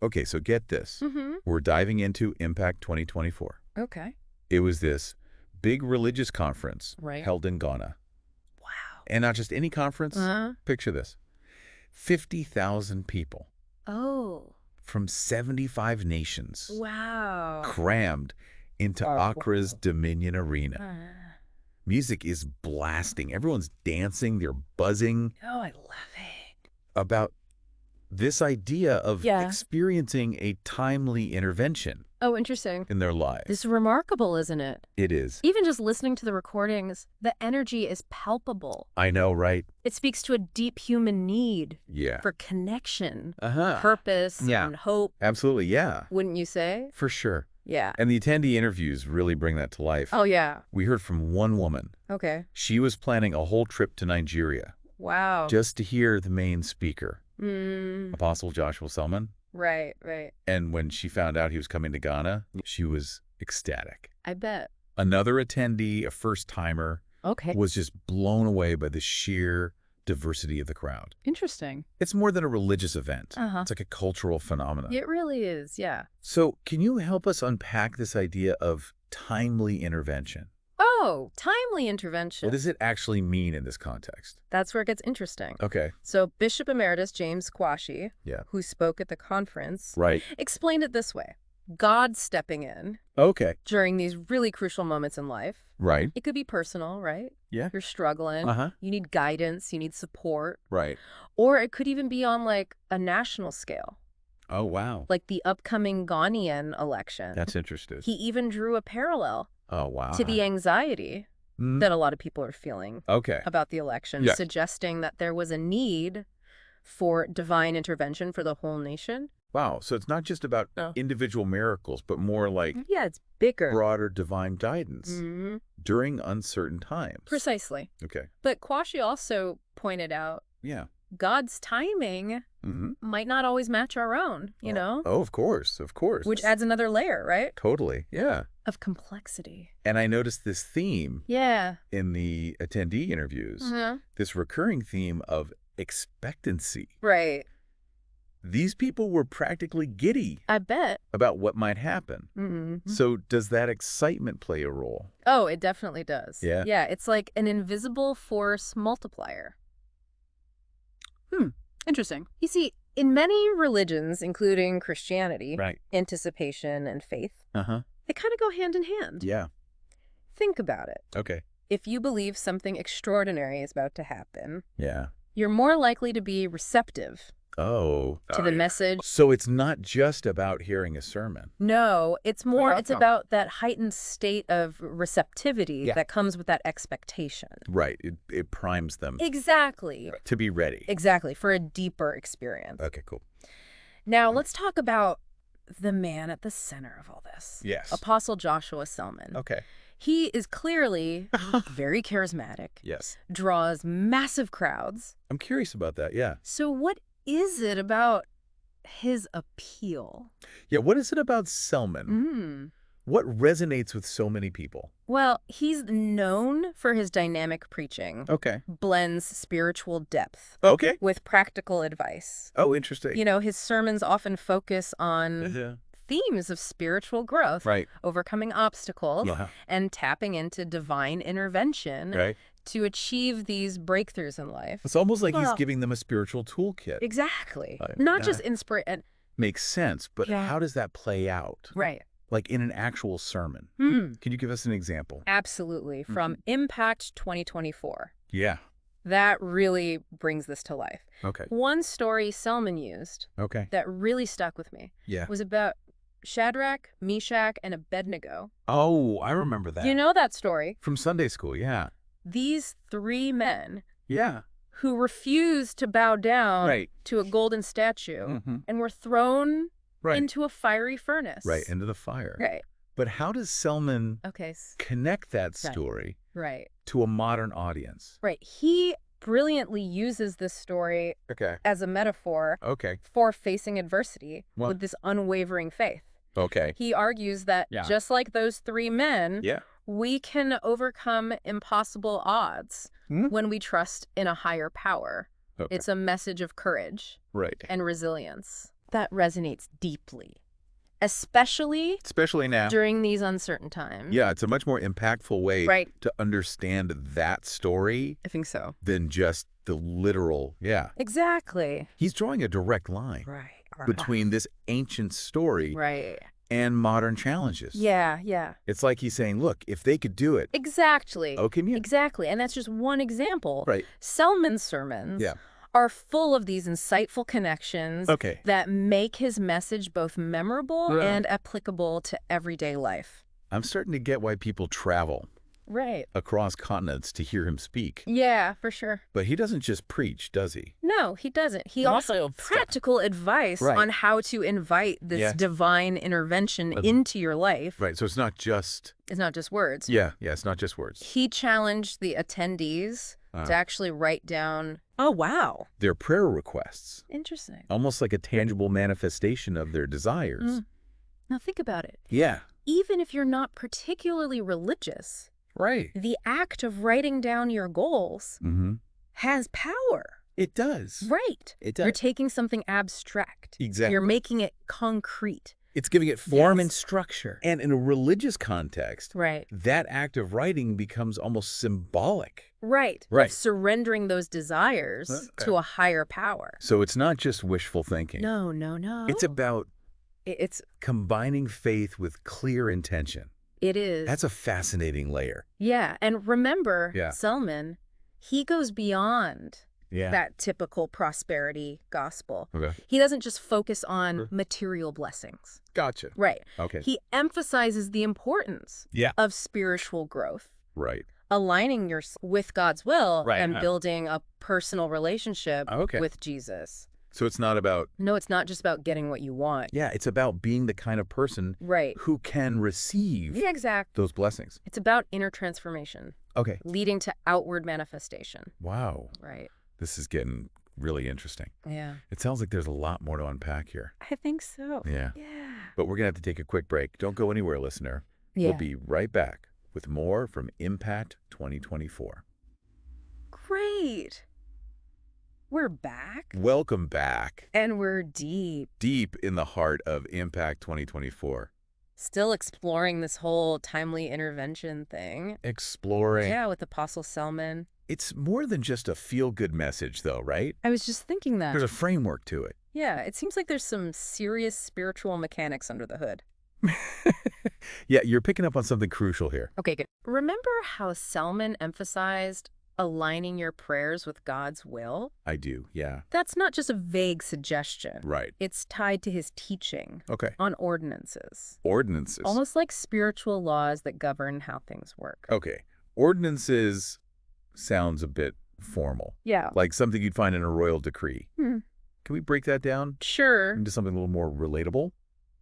Okay, so get this. Mm-hmm. We're diving into Impact 2024. Okay. It was this big religious conference Right. held in Ghana. Wow. And not just any conference. Picture this. 50,000 people Oh. from 75 nations Wow. crammed into Accra's Dominion Arena. Music is blasting. Everyone's dancing. They're buzzing Oh, I love it. about this idea of experiencing a timely intervention Oh, interesting. in their lives. This is remarkable, isn't it? It is. Even just listening to the recordings, the energy is palpable. I know, right? It speaks to a deep human need Yeah. for connection, Uh-huh. purpose, Yeah. and hope. Absolutely, yeah. Wouldn't you say? For sure. Yeah. And the attendee interviews really bring that to life. Oh, yeah. We heard from one woman. Okay. She was planning a whole trip to Nigeria Wow. just to hear the main speaker, Mm, Apostle Joshua Selman. right, right. And when she found out he was coming to Ghana, she was ecstatic. I bet. Another attendee, a first-timer, Okay. was just blown away by the sheer diversity of the crowd. Interesting. It's more than a religious event. Uh-huh. It's like a cultural phenomenon. It really is, yeah. So can you help us unpack this idea of timely intervention? Oh, timely intervention. What does it actually mean in this context? That's where it gets interesting. Okay. So Bishop Emeritus James Kwashi, Yeah. who spoke at the conference, Right. explained it this way. God stepping in Okay. during these really crucial moments in life. Right. It could be personal, right? Yeah. You're struggling. Uh-huh. You need guidance. You need support. Right. Or it could even be on like a national scale, Oh, wow. like the upcoming Ghanaian election. That's interesting. He even drew a parallel Oh, wow. to the anxiety Mm. that a lot of people are feeling Okay. about the election, Yes. suggesting that there was a need for divine intervention for the whole nation. Wow. So it's not just about individual miracles, but more like Yeah, it's bigger. broader divine guidance Mhm. during uncertain times. Precisely. Okay. But Kwashi also pointed out Yeah. God's timing Mm-hmm. might not always match our own, you know? Oh, of course. Of course. Which adds another layer, right? Totally. Yeah. Of complexity. And I noticed this theme Yeah. in the attendee interviews, this recurring theme of expectancy. Right. These people were practically giddy I bet. about what might happen. Mm-hmm. So does that excitement play a role? Oh, it definitely does. Yeah? Yeah, it's like an invisible force multiplier. Interesting. You see, in many religions, including Christianity, Right. anticipation and faith, Uh-huh. they kind of go hand in hand. Yeah. Think about it. Okay. If you believe something extraordinary is about to happen, Yeah. you're more likely to be receptive Oh. to the message. So it's not just about hearing a sermon. No, it's more, Well, it's no. about that heightened state of receptivity Yeah. that comes with that expectation. Right. It primes them Exactly. to be ready. Exactly, for a deeper experience. Okay, cool. Now, let's talk about the man at the center of all this. Yes. Apostle Joshua Selman. Okay. He is clearly very charismatic, Yes. draws massive crowds. I'm curious about that. Yeah. So what is it about his appeal? Yeah. What is it about Selman? What resonates with so many people? Well, he's known for his dynamic preaching. Okay. Blends spiritual depth Okay. with practical advice. Oh, interesting. You know, his sermons often focus on themes of spiritual growth, Right. overcoming obstacles, Yeah. and tapping into divine intervention Right. to achieve these breakthroughs in life. It's almost like he's Well- giving them a spiritual toolkit. Exactly. Right. Not Yeah. just inspiration. Makes sense, but Yeah. how does that play out? Right. Like in an actual sermon? Mhm. Can you give us an example? Absolutely. From Impact 2024. Yeah. That really brings this to life. Okay. One story Selman used Okay. that really stuck with me Yeah. was about Shadrach, Meshach, and Abednego. Oh, I remember that. You know that story? From Sunday school, yeah. These three men Yeah. who refused to bow down Right. to a golden statue Mhm. and were thrown Right. into a fiery furnace. Right, into the fire. Right. But how does Selman Okay. connect that story Right. to a modern audience? Right. He brilliantly uses this story Okay. as a metaphor Okay. for facing adversity Well- with this unwavering faith. Okay. He argues that Yeah. just like those three men, Yeah. we can overcome impossible odds when we trust in a higher power. Okay. It's a message of courage Right. and resilience. That resonates deeply, especially now. during these uncertain times. Yeah, it's a much more impactful way Right. to understand that story I think so. than just the literal, Exactly. He's drawing a direct line Right. between this ancient story Right. and modern challenges. Yeah, yeah. It's like he's saying, look, if they could do it, Exactly. oh, can you? Exactly. And that's just one example. Right. Selman's sermons are full of these insightful connections that make his message both memorable and applicable to everyday life. I'm starting to get why people travel across continents to hear him speak. Yeah, for sure. But he doesn't just preach, does he? No, he doesn't. He also practical advice on how to invite this divine intervention into your life. Right, so it's not just words. Yeah, it's not just words. He challenged the attendees to actually write down, their prayer requests. Interesting. Almost like a tangible manifestation of their desires. Now think about it. Yeah. Even if you're not particularly religious, the act of writing down your goals has power. It does. Right. It does. You're taking something abstract. Exactly. You're making it concrete. It's giving it form and structure. And in a religious context, that act of writing becomes almost symbolic. Right. Of surrendering those desires to a higher power. So it's not just wishful thinking. No, no, no. It's about combining faith with clear intention. It is. That's a fascinating layer. Yeah. And remember, Selman, he goes beyond that typical prosperity gospel. He doesn't just focus on material blessings. Gotcha. Right. Okay. He emphasizes the importance of spiritual growth. Right. Aligning yourself with God's will and building a personal relationship with Jesus. So it's not about... No, it's not just about getting what you want. Yeah, it's about being the kind of person who can receive those blessings. It's about inner transformation. Leading to outward manifestation. Wow. Right. This is getting really interesting. Yeah. It sounds like there's a lot more to unpack here. I think so. Yeah. Yeah. But we're going to have to take a quick break. Don't go anywhere, listener. We'll be right back with more from Impact 2024. Great. We're back. Welcome back. And we're deep. Deep in the heart of Impact 2024. Still exploring this whole timely intervention thing. Exploring. Yeah, with Apostle Selman. It's more than just a feel-good message, though, right? I was just thinking that. There's a framework to it. Yeah, it seems like there's some serious spiritual mechanics under the hood. Yeah, you're picking up on something crucial here. Okay, good. Remember how Selman emphasized aligning your prayers with God's will? I do, yeah. That's not just a vague suggestion. Right. It's tied to his teaching on ordinances. Ordinances. Almost like spiritual laws that govern how things work. Okay. Ordinances sounds a bit formal. Yeah. Like something you'd find in a royal decree. Can we break that down? Sure. Into something a little more relatable?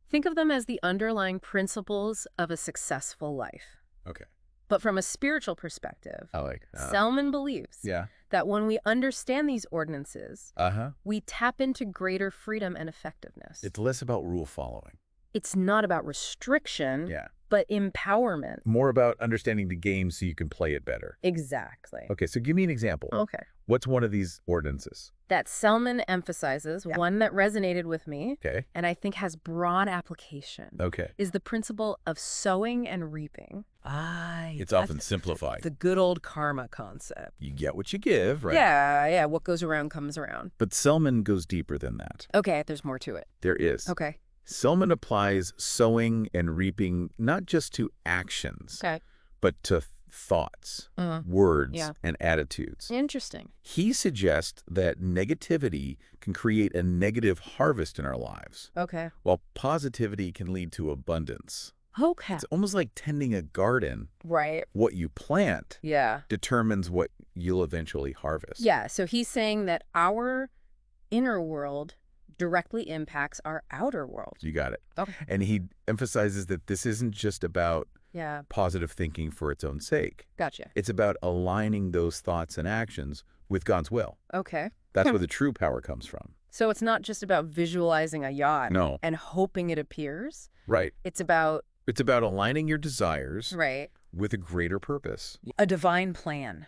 Think of them as the underlying principles of a successful life. Okay. But from a spiritual perspective, Selman believes Yeah. that when we understand these ordinances, Uh-huh. we tap into greater freedom and effectiveness. It's less about rule following. It's not about restriction, Yeah. but empowerment. More about understanding the game so you can play it better. Exactly. Okay, so give me an example. Okay. What's one of these ordinances? That Selman emphasizes, one that resonated with me, Okay. and I think has broad application, Okay. is the principle of sowing and reaping. It's often simplified. The good old karma concept. You get what you give, right? Yeah, what goes around comes around. But Selman goes deeper than that. Okay, there's more to it. There is. Okay. Selman applies sowing and reaping not just to actions, but to thoughts, words, and attitudes. Interesting. He suggests that negativity can create a negative harvest in our lives, while positivity can lead to abundance. Okay. It's almost like tending a garden. Right. What you plant determines what you'll eventually harvest. Yeah, so he's saying that our inner world directly impacts our outer world. You got it. Okay. And he emphasizes that this isn't just about positive thinking for its own sake. Gotcha. It's about aligning those thoughts and actions with God's will. Okay. That's where the true power comes from. So it's not just about visualizing a yacht and hoping it appears. Right. It's about aligning your desires with a greater purpose. A divine plan.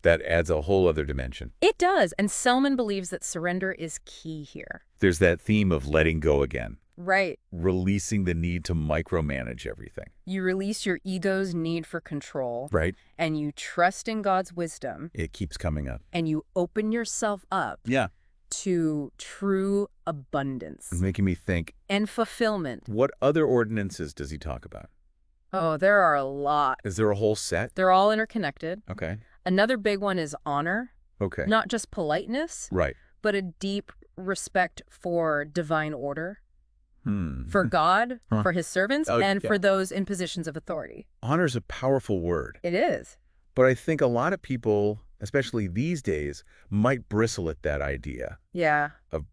That adds a whole other dimension. It does, and Selman believes that surrender is key here. There's that theme of letting go again. Right. Releasing the need to micromanage everything. You release your ego's need for control. Right. And you trust in God's wisdom. It keeps coming up. And you open yourself up. Yeah. To true abundance. It's making me think. And fulfillment. What other ordinances does he talk about? Oh, there are a lot. Is there a whole set? They're all interconnected. Okay. Another big one is honor. Okay. Not just politeness. Right. But a deep respect for divine order. For God, for his servants, and for those in positions of authority. Honor's a powerful word. It is. But I think a lot of people, especially these days, might bristle at that idea. Yeah. Of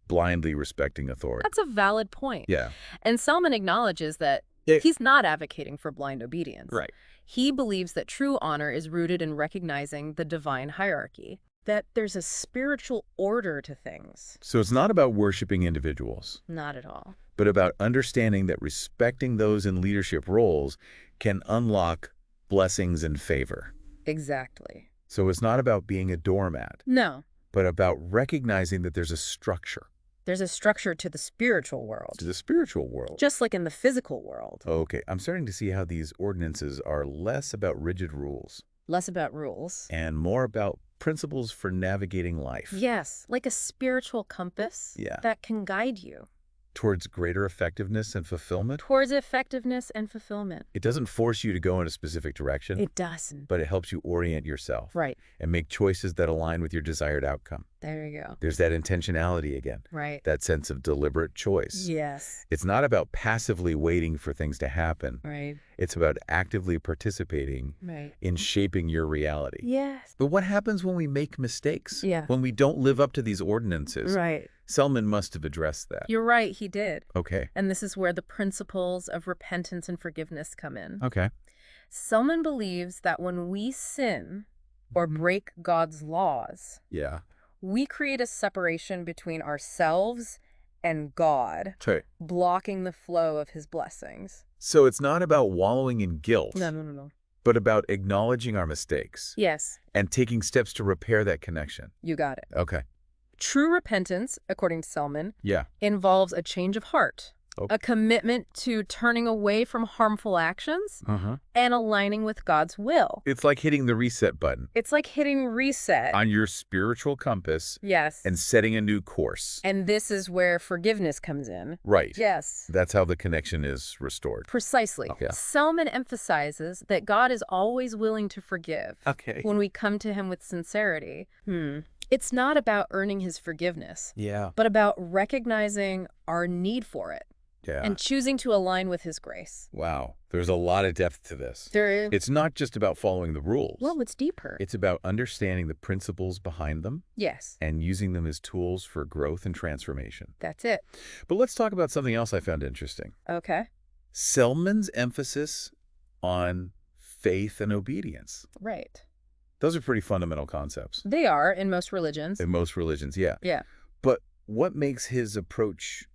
blindly respecting authority. That's a valid point. Yeah. And Selman acknowledges that he's not advocating for blind obedience. Right. He believes that true honor is rooted in recognizing the divine hierarchy, that there's a spiritual order to things. So it's not about worshiping individuals. Not at all. But about understanding that respecting those in leadership roles can unlock blessings and favor. Exactly. So it's not about being a doormat. No. But about recognizing that there's a structure. There's a structure to the spiritual world. To the spiritual world. Just like in the physical world. Okay. I'm starting to see how these ordinances are less about rigid rules. Less about rules. And more about principles for navigating life. Yes, like a spiritual compass that can guide you. Towards greater effectiveness and fulfillment? Towards effectiveness and fulfillment. It doesn't force you to go in a specific direction. It doesn't. But it helps you orient yourself. Right. And make choices that align with your desired outcome. There you go. There's that intentionality again. Right. That sense of deliberate choice. Yes. It's not about passively waiting for things to happen. Right. It's about actively participating in shaping your reality. Yes. But what happens when we make mistakes? Yeah. When we don't live up to these ordinances? Right. Selman must have addressed that. You're right, he did. Okay. And this is where the principles of repentance and forgiveness come in. Okay. Selman believes that when we sin or break God's laws, we create a separation between ourselves and God, blocking the flow of his blessings. So it's not about wallowing in guilt. No. But about acknowledging our mistakes. Yes. And taking steps to repair that connection. You got it. Okay. True repentance, according to Selman, involves a change of heart, a commitment to turning away from harmful actions and aligning with God's will. It's like hitting the reset button. It's like hitting reset. On your spiritual compass. Yes. And setting a new course. And this is where forgiveness comes in. Right. Yes. That's how the connection is restored. Precisely. Selman emphasizes that God is always willing to forgive when we come to him with sincerity. It's not about earning his forgiveness, but about recognizing our need for it. And choosing to align with his grace. Wow. There's a lot of depth to this. There is. It's not just about following the rules. Well, it's deeper. It's about understanding the principles behind them. Yes. And using them as tools for growth and transformation. That's it. But let's talk about something else I found interesting. Okay. Selman's emphasis on faith and obedience. Right. Those are pretty fundamental concepts. They are in most religions. In most religions, yeah. Yeah. But what makes his approach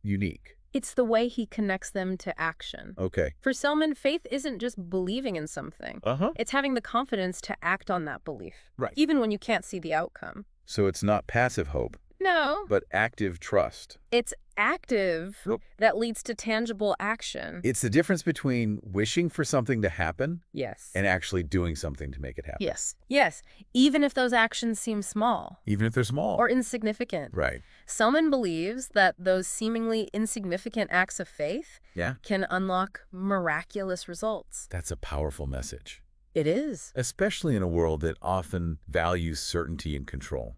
unique? It's the way he connects them to action. Okay. For Selman, faith isn't just believing in something. It's having the confidence to act on that belief. Right. Even when you can't see the outcome. So it's not passive hope. No. But active trust. It's active that leads to tangible action. It's the difference between wishing for something to happen and actually doing something to make it happen. Yes. Even if those actions seem small. Even if they're small. Or insignificant. Right. Selman believes that those seemingly insignificant acts of faith can unlock miraculous results. That's a powerful message. It is. Especially in a world that often values certainty and control.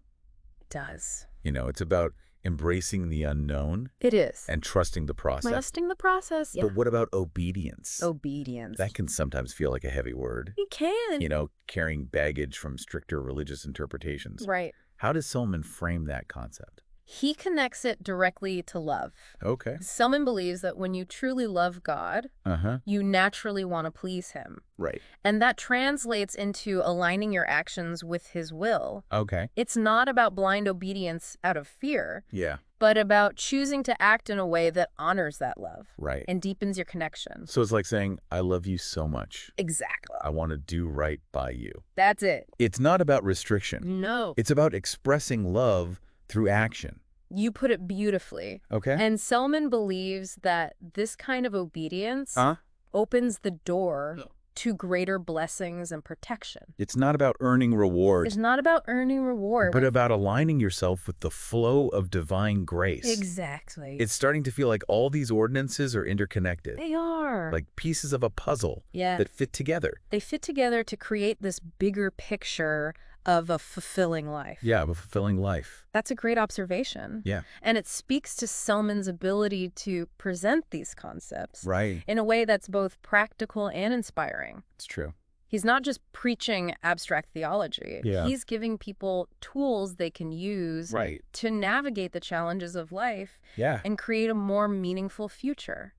It does. You know, it's about embracing the unknown. It is. And trusting the process. Trusting the process, But what about obedience? Obedience. That can sometimes feel like a heavy word. It can. You know, carrying baggage from stricter religious interpretations. Right. How does Selman frame that concept? He connects it directly to love. Okay. Selman believes that when you truly love God, you naturally want to please him. Right. And that translates into aligning your actions with his will. Okay. It's not about blind obedience out of fear. Yeah. but about choosing to act in a way that honors that love. Right. And deepens your connection. So it's like saying, I love you so much. Exactly. I want to do right by you. That's it. It's not about restriction. No. It's about expressing love through action. You put it beautifully. Okay. And Selman believes that this kind of obedience opens the door to greater blessings and protection. It's not about earning reward. It's not about earning reward. But about aligning yourself with the flow of divine grace. Exactly. It's starting to feel like all these ordinances are interconnected. They are. Like pieces of a puzzle that fit together. They fit together to create this bigger picture of a fulfilling life. Yeah, of a fulfilling life. That's a great observation. Yeah. And it speaks to Selman's ability to present these concepts in a way that's both practical and inspiring. It's true. He's not just preaching abstract theology. Yeah. He's giving people tools they can use to navigate the challenges of life and create a more meaningful future.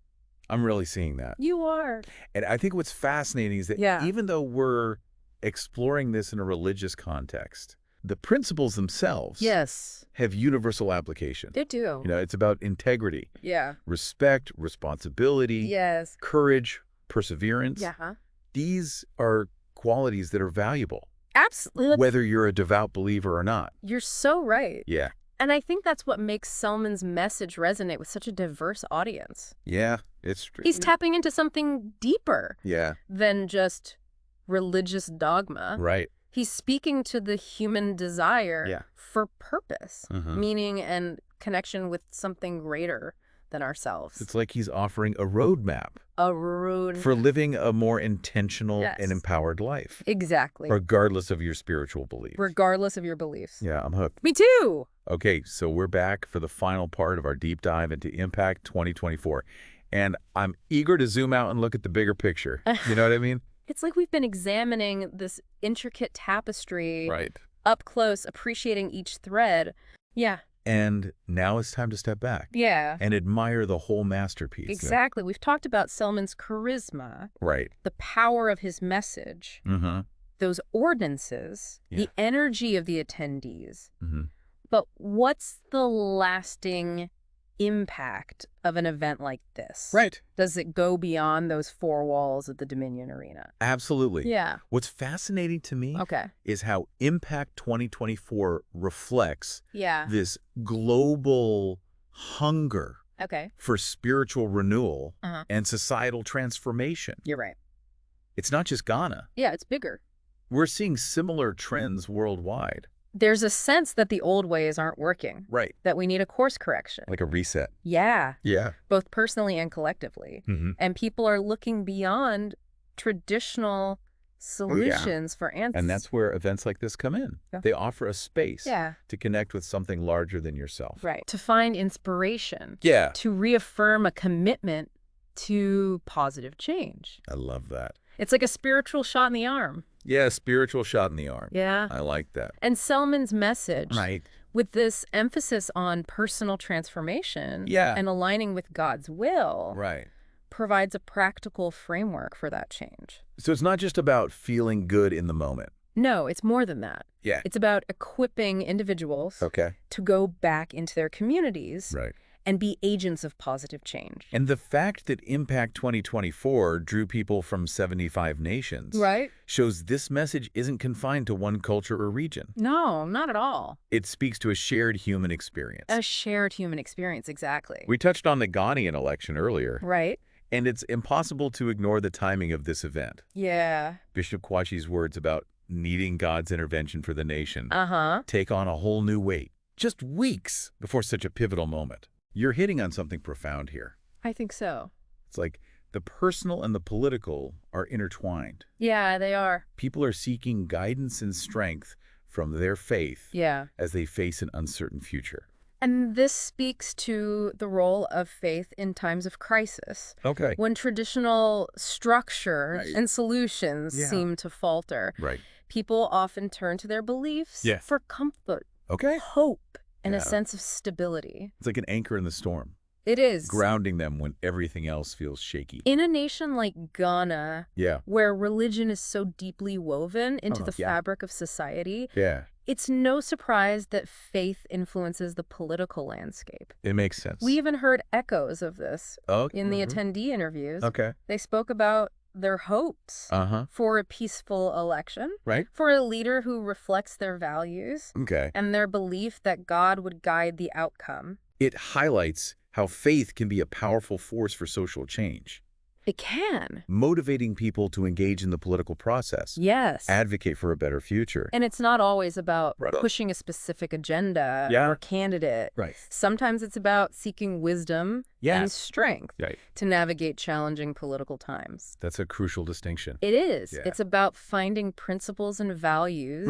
I'm really seeing that. You are. And I think what's fascinating is that even though we're exploring this in a religious context, the principles themselves have universal application. They do. You know, it's about integrity, respect, responsibility, courage, perseverance. These are qualities that are valuable. Absolutely. Whether you're a devout believer or not. You're so right. Yeah. And I think that's what makes Selman's message resonate with such a diverse audience. Yeah, it's true. He's tapping into something deeper than just religious dogma. Right. He's speaking to the human desire for purpose, meaning, and connection with something greater than ourselves. It's like he's offering a roadmap. For living a more intentional and empowered life. Exactly. Regardless of your spiritual beliefs. Regardless of your beliefs. Yeah, I'm hooked. Me too. Okay, so we're back for the final part of our deep dive into Impact 2024. And I'm eager to zoom out and look at the bigger picture. You know what I mean? It's like we've been examining this intricate tapestry up close, appreciating each thread. Yeah. And now it's time to step back. Yeah. And admire the whole masterpiece. Exactly. We've talked about Selman's charisma. The power of his message. Those ordinances. The energy of the attendees. But what's the lasting impact of an event like this? Does it go beyond those four walls of the Dominion Arena? Absolutely. Yeah. What's fascinating to me is how Impact 2024 reflects this global hunger for spiritual renewal and societal transformation. You're right. It's not just Ghana. Yeah, it's bigger. We're seeing similar trends worldwide. There's a sense that the old ways aren't working. That we need a course correction. Like a reset. Yeah. Yeah. Both personally and collectively. And people are looking beyond traditional solutions for answers. And that's where events like this come in. They offer a space to connect with something larger than yourself. To find inspiration. Yeah. To reaffirm a commitment to positive change. I love that. It's like a spiritual shot in the arm. Yeah, a spiritual shot in the arm. Yeah. I like that. And Selman's message, with this emphasis on personal transformation and aligning with God's will, provides a practical framework for that change. So it's not just about feeling good in the moment. No, it's more than that. Yeah. It's about equipping individuals to go back into their communities and be agents of positive change. And the fact that Impact 2024 drew people from 75 nations shows this message isn't confined to one culture or region. No, not at all. It speaks to a shared human experience. A shared human experience, exactly. We touched on the Ghanaian election earlier. Right. And it's impossible to ignore the timing of this event. Yeah. Bishop Kwachi's words about needing God's intervention for the nation take on a whole new weight, just weeks before such a pivotal moment. You're hitting on something profound here. I think so. It's like the personal and the political are intertwined. Yeah, they are. People are seeking guidance and strength from their faith as they face an uncertain future. And this speaks to the role of faith in times of crisis. Okay. When traditional structure and solutions seem to falter. Right. People often turn to their beliefs for comfort, hope, and a sense of stability. It's like an anchor in the storm. It is. Grounding them when everything else feels shaky. In a nation like Ghana, where religion is so deeply woven into the fabric of society, It's no surprise that faith influences the political landscape. It makes sense. We even heard echoes of this in the mm-hmm. attendee interviews. Okay. They spoke about their hopes for a peaceful election, right? For a leader who reflects their values, okay, and their belief that God would guide the outcome. It highlights how faith can be a powerful force for social change. It can. Motivating people to engage in the political process. Yes. Advocate for a better future. And it's not always about pushing a specific agenda or candidate. Right. Sometimes it's about seeking wisdom and strength to navigate challenging political times. That's a crucial distinction. It is. Yeah. It's about finding principles and values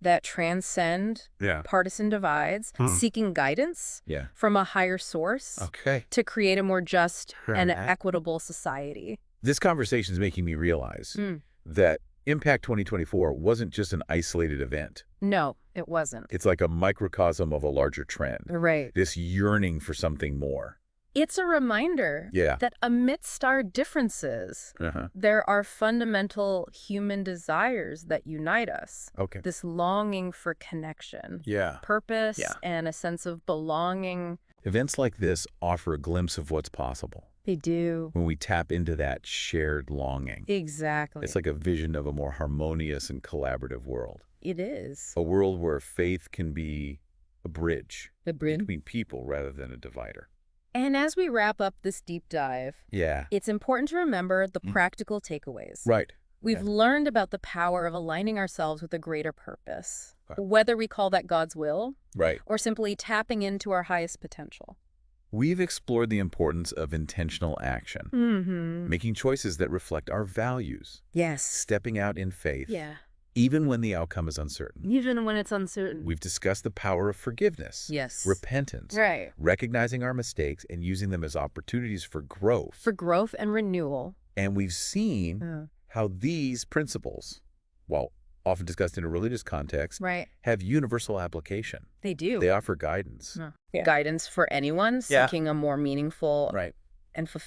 that transcend partisan divides, seeking guidance from a higher source to create a more just and equitable society. This conversation is making me realize that Impact 2024 wasn't just an isolated event. No, it wasn't. It's like a microcosm of a larger trend. Right. This yearning for something more. It's a reminder that amidst our differences, there are fundamental human desires that unite us. Okay. This longing for connection, purpose, and a sense of belonging. Events like this offer a glimpse of what's possible. They do. When we tap into that shared longing. Exactly. It's like a vision of a more harmonious and collaborative world. It is. A world where faith can be a bridge. A bridge? Between people rather than a divider. And as we wrap up this deep dive, it's important to remember the practical takeaways. Right. We've learned about the power of aligning ourselves with a greater purpose, whether we call that God's will or simply tapping into our highest potential. We've explored the importance of intentional action, making choices that reflect our values. Yes. Stepping out in faith, even when the outcome is uncertain. Even when it's uncertain. We've discussed the power of forgiveness, repentance, recognizing our mistakes and using them as opportunities for growth. For growth and renewal. And we've seen how these principles, while often discussed in a religious context, have universal application. They do. They offer guidance. Guidance for anyone seeking a more meaningful and fulfilling